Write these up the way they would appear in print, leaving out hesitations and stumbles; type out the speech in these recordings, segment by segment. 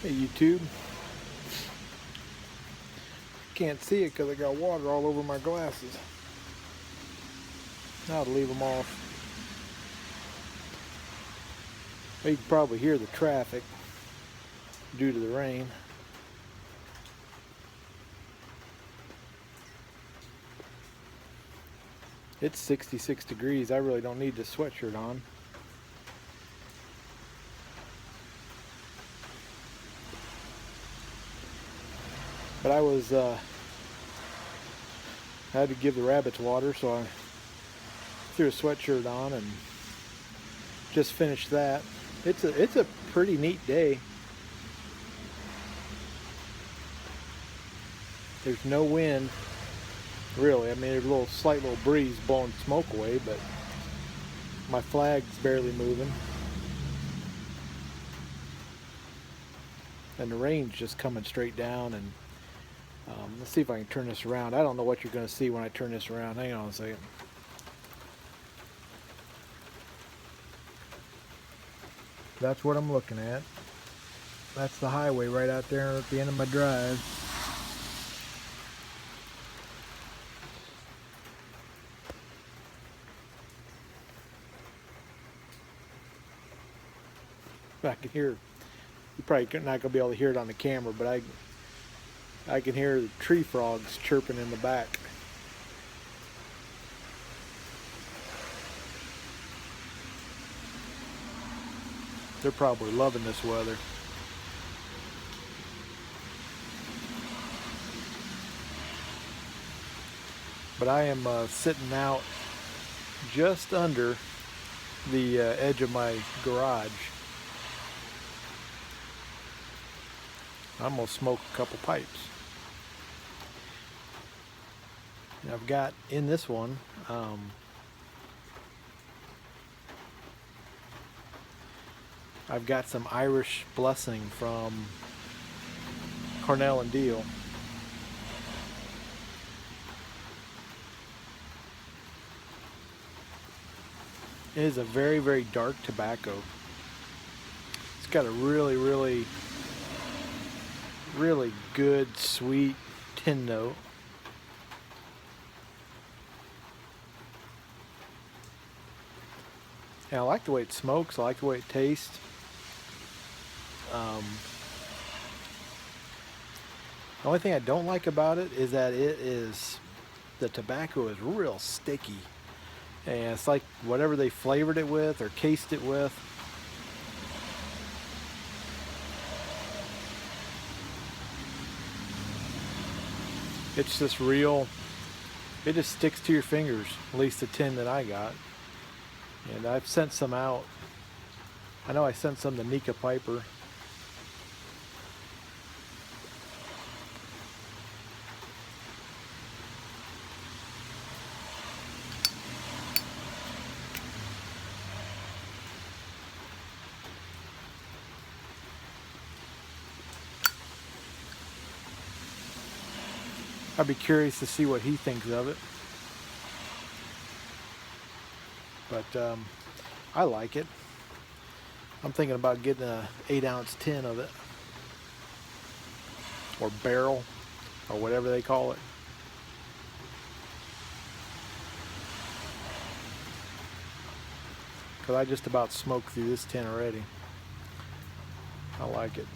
Hey YouTube, can't see it because I got water all over my glasses. I'll leave them off. You can probably hear the traffic due to the rain. It's 66 degrees. I really don't need this sweatshirt on. But I had to give the rabbits water, so I threw a sweatshirt on and just finished that. It's a pretty neat day. There's no wind, really. I mean, there's a slight little breeze blowing smoke away, but my flag's barely moving. And the rain's just coming straight down. And let's see if I can turn this around. I don't know what you're going to see when I turn this around. Hang on a second. That's what I'm looking at. That's the highway right out there at the end of my drive. I can hear, you're probably not going to be able to hear it on the camera, but I can hear the tree frogs chirping in the back. They're probably loving this weather. But I am sitting out just under the edge of my garage. I'm going to smoke a couple pipes. And I've got in this one I've got some Irish Blessing from Cornell and Deal. It is a very, very dark tobacco. It's got a really, really, really good, sweet tin note. And I like the way it smokes. I like the way it tastes. The only thing I don't like about it is that the tobacco is real sticky. And it's like whatever they flavored it with or cased it with. It's just real, it just sticks to your fingers, at least the tin that I got. And I've sent some out. I know I sent some to Nika Piper. I'd be curious to see what he thinks of it. But I like it. I'm thinking about getting a 8-ounce tin of it, or barrel, or whatever they call it. Because I just about smoked through this tin already. I like it.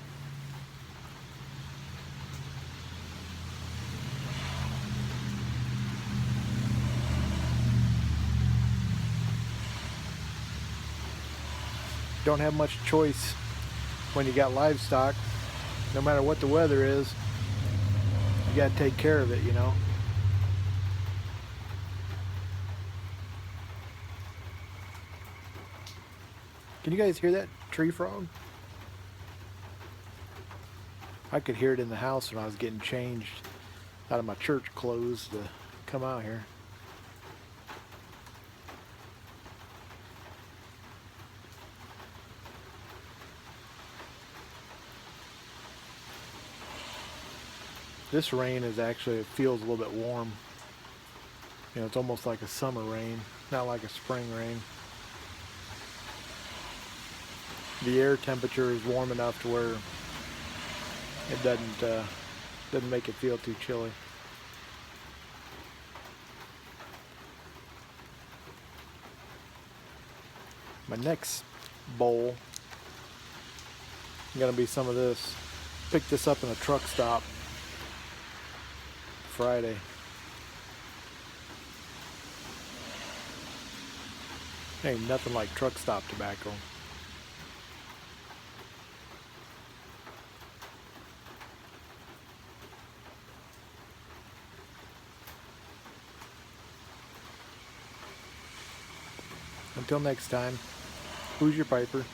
Don't have much choice when you got livestock. No matter what the weather is, you got to take care of it, you know. Can you guys hear that tree frog? I could hear it in the house when I was getting changed out of my church clothes to come out here. This rain is actually, it feels a little bit warm. You know, it's almost like a summer rain, not like a spring rain. The air temperature is warm enough to where It doesn't make it feel too chilly. My next bowl is gonna be some of this. Picked this up in a truck stop Friday. Ain't nothing like truck stop tobacco. Until next time, who's your piper?